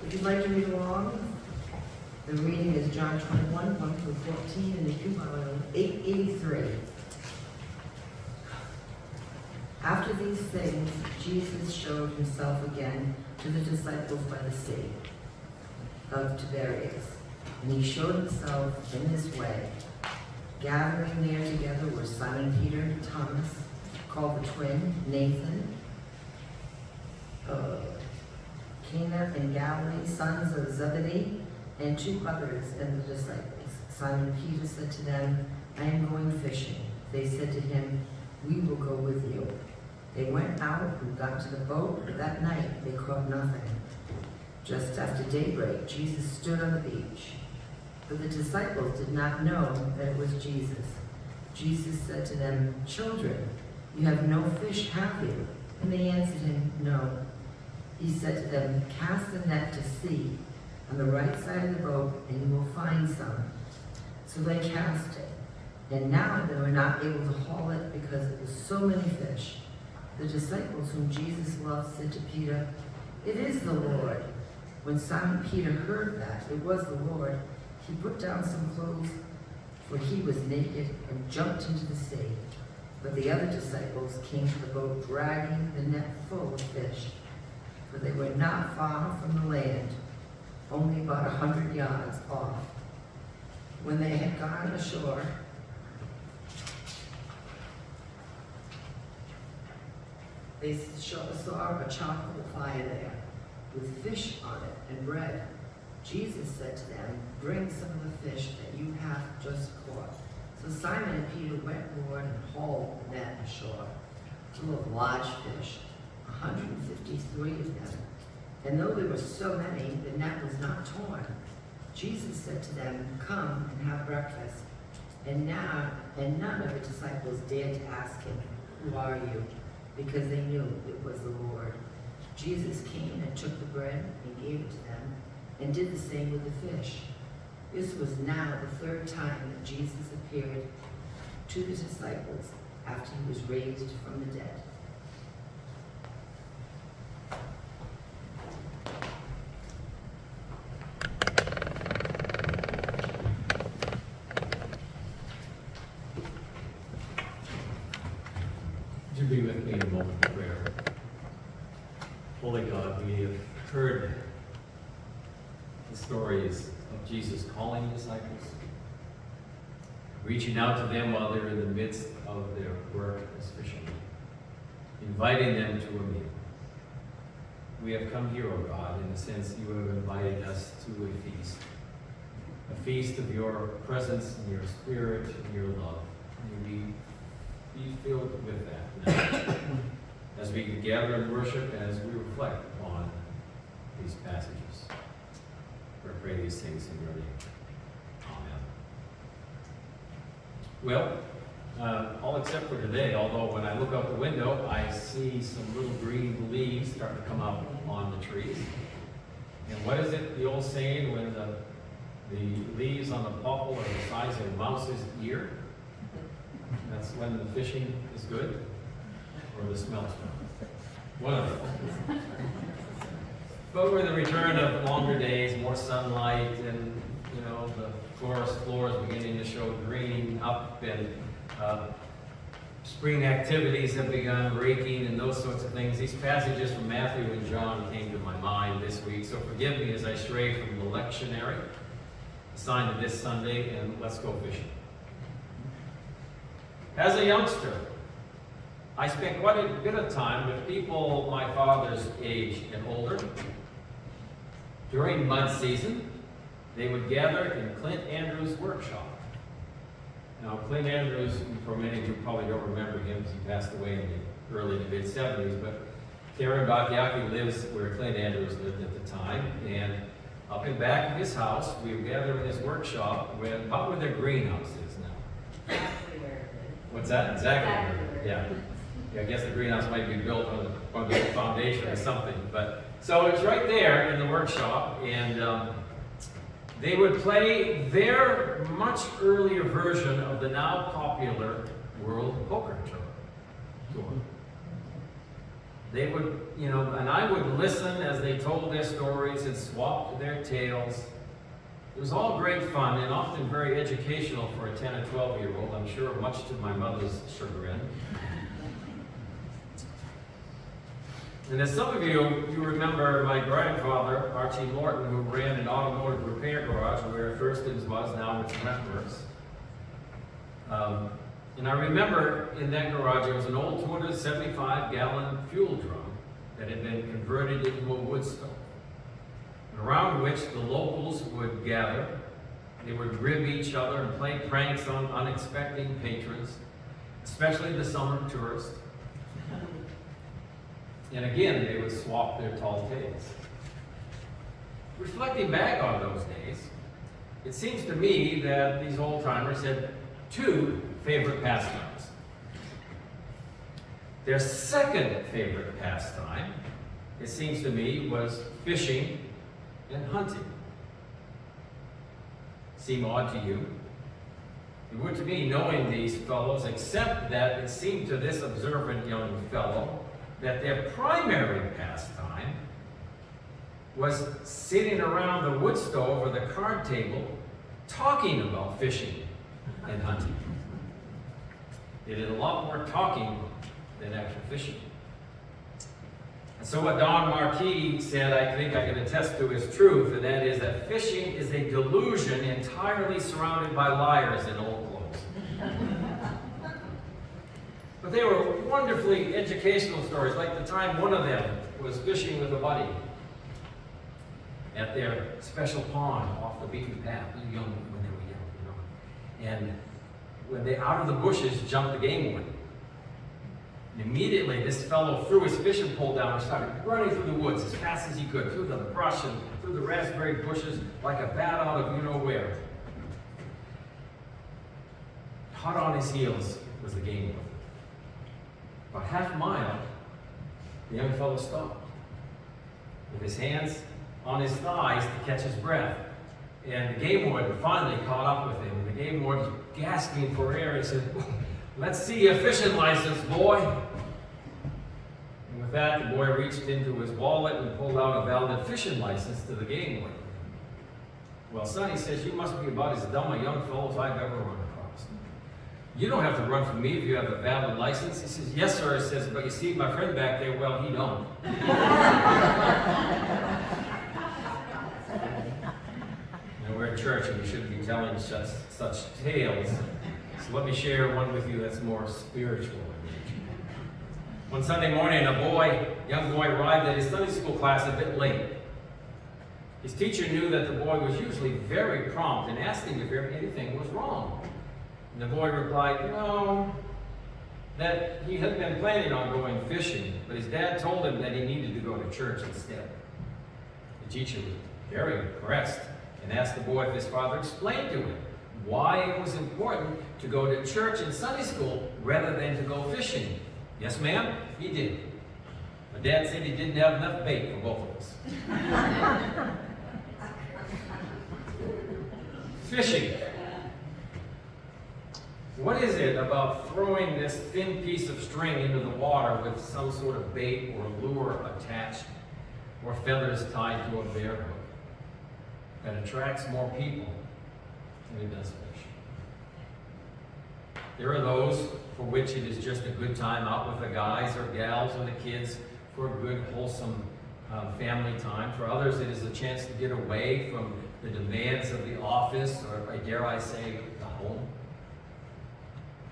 If you'd like to read along, the reading is John 21, 1 through 14, in the Pew Bible, 883. After these things, Jesus showed himself again to the disciples by the Sea of Tiberias. And he showed himself in this way. Gathering there together were Simon Peter and Thomas, called the twin, Nathan, Cana and Galilee, sons of Zebedee, and two others and the disciples. Simon Peter said to them, I am going fishing. They said to him, we will go with you. They went out and got to the boat, but that night they caught nothing. Just after daybreak, Jesus stood on the beach. But the disciples did not know that it was Jesus. Jesus said to them, children, you have no fish, have you? And they answered him, no. He said to them, cast the net to sea on the right side of the boat, and you will find some. So they cast it. And now they were not able to haul it because it was so many fish. The disciples whom Jesus loved said to Peter, it is the Lord. When Simon Peter heard that it was the Lord, he put down some clothes, for he was naked, and jumped into the sea. But the other disciples came to the boat, dragging the net full of fish. For they were not far from the land, only about 100 yards off. When they had gone ashore, they saw a charcoal fire there, with fish on it and bread. Jesus said to them, bring some of the fish that you have just caught. So Simon and Peter went aboard and hauled the net ashore, full of large fish, 153 of them. And though there were so many, the net was not torn. Jesus said to them, come and have breakfast. And none of the disciples dared to ask him, who are you? Because they knew it was the Lord. Jesus came and took the bread and gave it to them, and did the same with the fish. This was now the third time that Jesus appeared to the disciples after he was raised from the dead. Would you be with me in a moment of prayer? Holy God, we have heard the stories of Jesus calling disciples, reaching out to them while they're in the midst of their work as fishermen, inviting them to a meal. We have come here, O God, in the sense you have invited us to a feast of your presence and your spirit and your love. May we be filled with that now as we gather and worship, as we reflect on these passages. We pray these things in your name. Amen. Well, all except for today, although when I look out the window, I see some little green leaves starting to come up on the trees. And what is it, the old saying, when the leaves on the poplar are the size of a mouse's ear? That's when the fishing is good, or the smell's good. One of them. But with the return of longer days, more sunlight, and the forest floor is beginning to show green up, and spring activities have begun, raking and those sorts of things. These passages from Matthew and John came to my mind this week, so forgive me as I stray from the lectionary assigned to this Sunday, and let's go fishing. As a youngster, I spent quite a bit of time with people my father's age and older. During mud season, they would gather in Clint Andrews' workshop. Now, Clint Andrews, for many of you probably don't remember him because he passed away in the early to mid-70s, but Karen Bakiaki lives where Clint Andrews lived at the time, and up in back of his house, we would gather in his workshop, about where their greenhouse is now. Exactly where it is. What's that? Exactly. Yeah. I guess the greenhouse might be built on the foundation or something. But so it's right there in the workshop, and they would play their much earlier version of the now popular World Poker Tour. they would, and I would listen as they told their stories and swapped their tales. It was all great fun and often very educational for a 10 or 12-year-old, I'm sure, much to my mother's chagrin. And as some of you remember my grandfather, Archie Morton, who ran an automotive repair garage where Thurston's was, now it's Rentworks. And I remember in that garage there was an old 275-gallon fuel drum that had been converted into a wood stove, around which the locals would gather. They would rib each other and play pranks on unexpected patrons, especially the summer tourists. And again, they would swap their tall tales. Reflecting back on those days, it seems to me that these old-timers had two favorite pastimes. Their second favorite pastime, it seems to me, was fishing and hunting. Seem odd to you? It would to me, knowing these fellows, except that it seemed to this observant young fellow that their primary pastime was sitting around the wood stove or the card table talking about fishing and hunting. They did a lot more talking than actual fishing. And so what Don Marquis said, I think I can attest to is truth, and that is that fishing is a delusion entirely surrounded by liars in old clothes. But they were wonderfully educational stories, like the time one of them was fishing with a buddy at their special pond off the beaten path. They were young when they were young, And when they, out of the bushes, jumped the game warden. And immediately, this fellow threw his fishing pole down and started running through the woods as fast as he could, through the brush and through the raspberry bushes, like a bat out of you-know-where. Hot on his heels was the game warden. About half a mile, the young fellow stopped, with his hands on his thighs to catch his breath. And the game warden finally caught up with him. And the game warden, gasping for air, he said, "Let's see your fishing license, boy." And with that, the boy reached into his wallet and pulled out a valid fishing license to the game warden. "Well, son," he says, "you must be about as dumb a young fellow as I've ever run across. You don't have to run from me if you have a valid license." He says, "Yes, sir." He says, "But you see, my friend back there, well, he don't." We're in church and we shouldn't be telling such tales. So let me share one with you that's more spiritual in nature. One Sunday morning, a young boy arrived at his Sunday school class a bit late. His teacher knew that the boy was usually very prompt and asked him if anything was wrong. And the boy replied, "No," that he had been planning on going fishing, but his dad told him that he needed to go to church instead. The teacher was very impressed and asked the boy if his father explained to him why it was important to go to church and Sunday school rather than to go fishing. "Yes, ma'am," he did. My dad said he didn't have enough bait for both of us. Fishing. What is it about throwing this thin piece of string into the water with some sort of bait or lure attached or feathers tied to a bear hook that attracts more people than it does fish? There are those for which it is just a good time out with the guys or gals or the kids for a good, wholesome family time. For others, it is a chance to get away from the demands of the office or, dare I say, the home.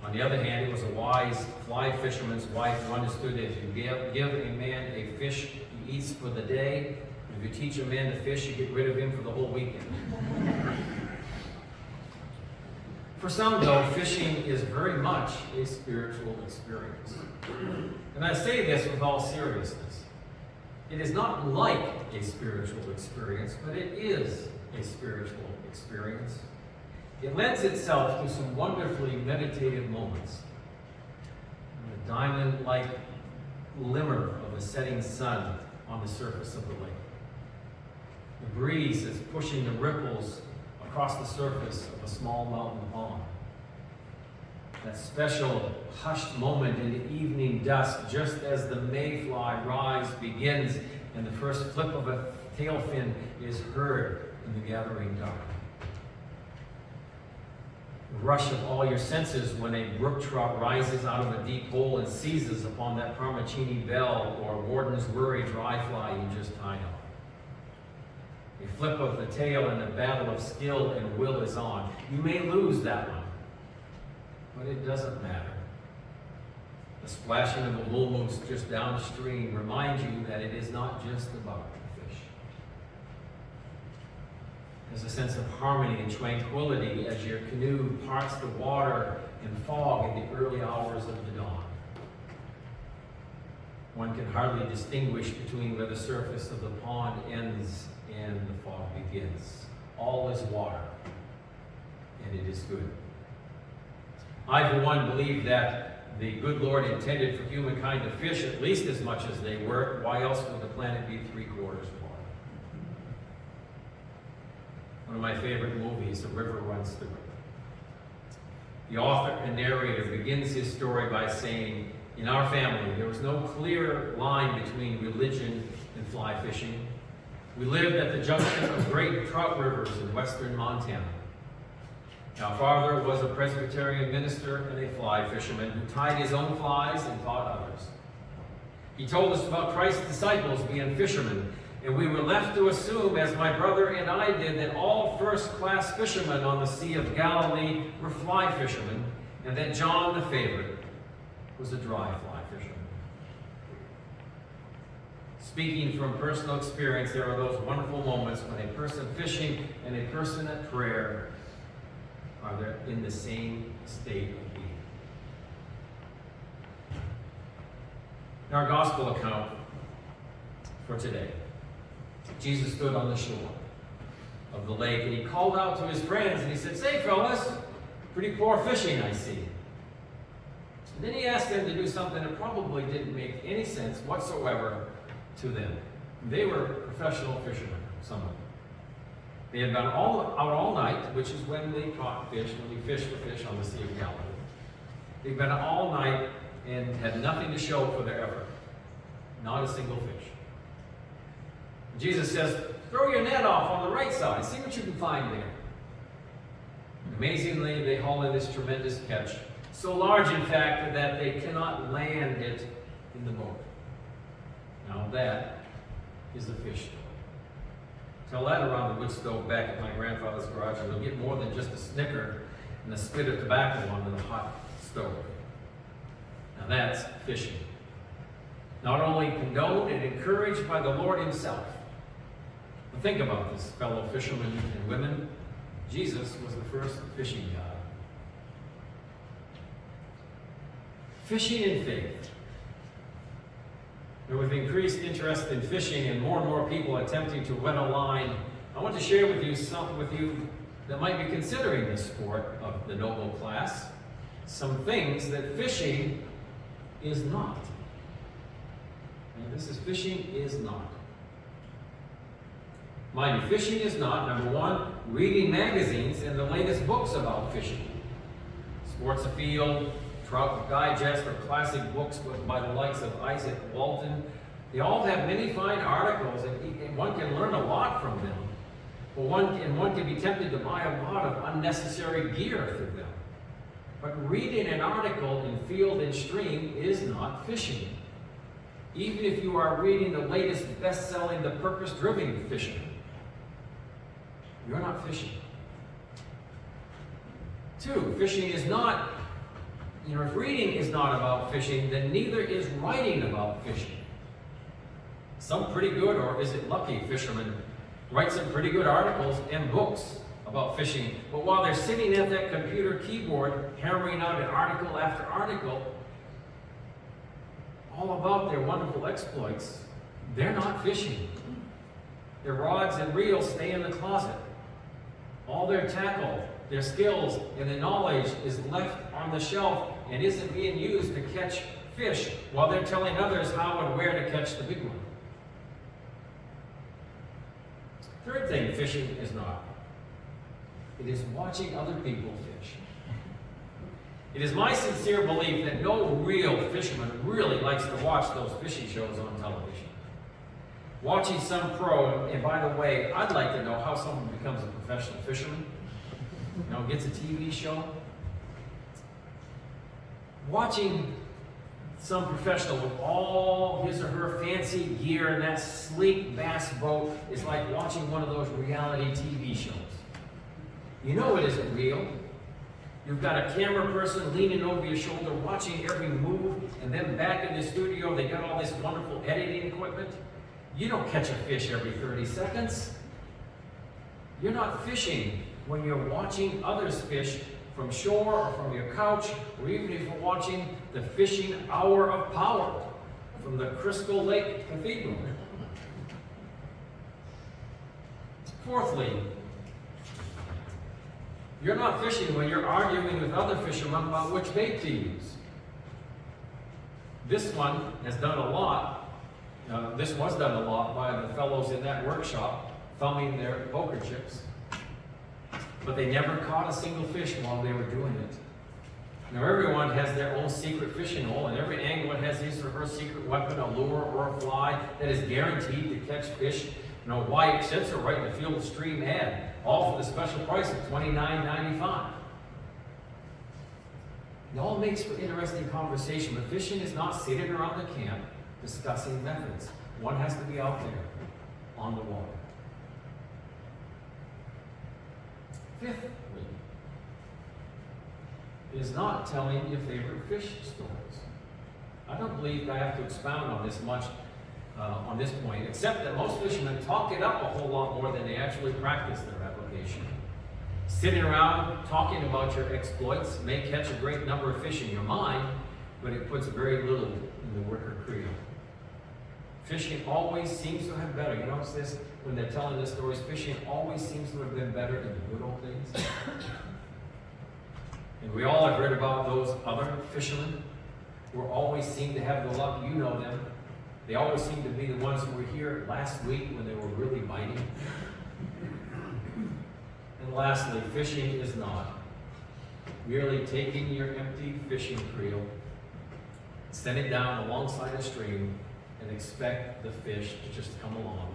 On the other hand, it was a wise fly fisherman's wife who understood that if you give a man a fish he eats for the day, if you teach a man to fish, you get rid of him for the whole weekend. For some, though, fishing is very much a spiritual experience. And I say this with all seriousness. It is not like a spiritual experience, but it is a spiritual experience. It lends itself to some wonderfully meditative moments. A diamond-like glimmer of a setting sun on the surface of the lake. The breeze is pushing the ripples across the surface of a small mountain pond. that special hushed moment in the evening dusk, just as the mayfly rise begins and the first flip of a tail fin is heard in the gathering dark. The rush of all your senses when a brook trout rises out of a deep hole and seizes upon that Parmacini bell or Warden's worry dry fly you just tied off. A flip of the tail and the battle of skill and will is on. You may lose that one, but it doesn't matter. The splashing of the bull moose just downstream reminds you that it is not just about the fish. There's a sense of harmony and tranquility as your canoe parts the water and fog in the early hours of the dawn. One can hardly distinguish between where the surface of the pond ends and the fog begins. All is water, and it is good. I, for one, believe that the good Lord intended for humankind to fish at least as much as they work. Why else would the planet be 3/4 water? One of my favorite movies, A River Runs Through It. The author and narrator begins his story by saying, in our family, there was no clear line between religion and fly fishing. We lived at the junction of great trout rivers in western Montana. Our father was a Presbyterian minister and a fly fisherman who tied his own flies and taught others. He told us about Christ's disciples being fishermen, and we were left to assume, as my brother and I did, that all first-class fishermen on the Sea of Galilee were fly fishermen, and that John the favorite was a dry fly fisherman. Speaking from personal experience, there are those wonderful moments when a person fishing and a person at prayer are there in the same state of being. In our gospel account for today, Jesus stood on the shore of the lake and he called out to his friends and he said, "Say, fellas, pretty poor fishing I see." And then he asked them to do something that probably didn't make any sense whatsoever to them. They were professional fishermen, some of them. They had been out all night, which is when they caught fish, when we fish for fish on the Sea of Galilee. They'd been out all night and had nothing to show for their effort. Not a single fish. Jesus says, "Throw your net off on the right side. See what you can find there." Amazingly, they haul in this tremendous catch. So large, in fact, that they cannot land it in the boat. Now that is a fish story. Tell that around the wood stove back at my grandfather's garage, and you'll get more than just a snicker and a spit of tobacco onto the hot stove. Now that's fishing. Not only condoned and encouraged by the Lord himself. But think about this, fellow fishermen and women. Jesus was the first fishing god. Fishing in faith. And with increased interest in fishing and more people attempting to wet a line, I want to share with you something with you that might be considering this sport of the noble class. Some things that fishing is not. And this is fishing is not. Mind you, fishing is not, number one, reading magazines and the latest books about fishing. Sports Afield, Trout Digest, or classic books by the likes of Isaac Walton. They all have many fine articles, and one can learn a lot from them. But one can be tempted to buy a lot of unnecessary gear through them. But reading an article in Field and Stream is not fishing. Even if you are reading the latest best-selling The Purpose-Driven Fisherman, you're not fishing. Two, fishing is not, if reading is not about fishing, then neither is writing about fishing. Some pretty good, or is it lucky, fishermen write some pretty good articles and books about fishing, but while they're sitting at that computer keyboard hammering out an article after article, all about their wonderful exploits, they're not fishing. Their rods and reels stay in the closet. All their tackle, their skills, and their knowledge is left on the shelf and isn't being used to catch fish while they're telling others how and where to catch the big one. Third thing fishing is not. It is watching other people fish. It is my sincere belief that no real fisherman really likes to watch those fishing shows on television. Watching some pro, and by the way, I'd like to know how someone becomes a professional fisherman. You know, gets a TV show. Watching some professional with all his or her fancy gear and that sleek bass boat is like watching one of those reality TV shows. You know it isn't real. You've got a camera person leaning over your shoulder, watching every move, and then back in the studio, they got all this wonderful editing equipment. You don't catch a fish every 30 seconds. You're not fishing when you're watching others fish from shore or from your couch, or even if you're watching the fishing hour of power from the Crystal Lake Cathedral. Fourthly, you're not fishing when you're arguing with other fishermen about which bait to use. This one has done a lot. This was done a lot by the fellows in that workshop, thumbing their poker chips. But they never caught a single fish while they were doing it. Now everyone has their own secret fishing hole, and every angler has his or her secret weapon, a lure or a fly that is guaranteed to catch fish. You know, white sits are right in the Field Stream ad, all for the special price of $29.95. It all makes for interesting conversation, but fishing is not sitting around the camp discussing methods. One has to be out there on the water. Fifthly, it is not telling your favorite fish stories. I don't believe I have to expound on this much on this point, except that most fishermen talk it up a whole lot more than they actually practice their application. Sitting around talking about your exploits may catch a great number of fish in your mind, but it puts very little in the worker creel. Fishing always seems to have better. You notice this when they're telling the stories, fishing always seems to have been better in the good old days. And we all have read about those other fishermen who always seem to have the luck. You know them. They always seem to be the ones who were here last week when they were really biting. And lastly, fishing is not merely taking your empty fishing creel, set it down alongside a stream, and expect the fish to just come along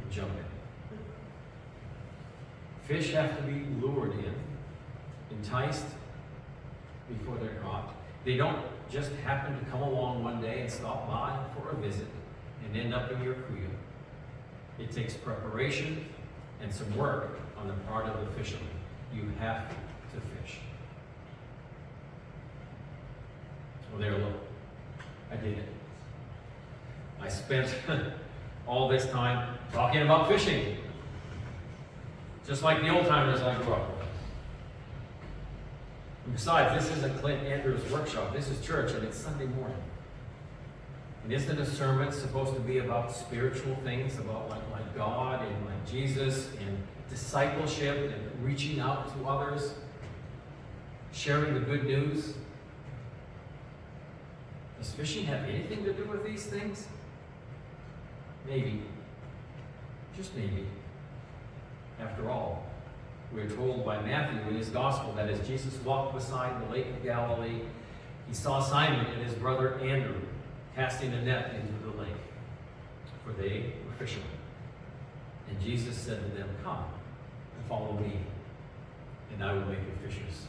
and jump in. Fish have to be lured in, enticed before they're caught. They don't just happen to come along one day and stop by for a visit and end up in your creel. It takes preparation and some work on the part of the fisherman. You have to fish. Well, there, look. I did it. I spent all this time talking about fishing, just like the old timers I grew up with. And besides, this isn't Clint Andrews' workshop. This is church, and it's Sunday morning. And isn't a sermon supposed to be about spiritual things, about like God and like Jesus and discipleship and reaching out to others, sharing the good news? Does fishing have anything to do with these things? Maybe. Just maybe. After all, we're told by Matthew in his gospel that as Jesus walked beside the Lake of Galilee, he saw Simon and his brother Andrew casting a net into the lake, for they were fishermen. And Jesus said to them, "Come and follow me, and I will make you fishers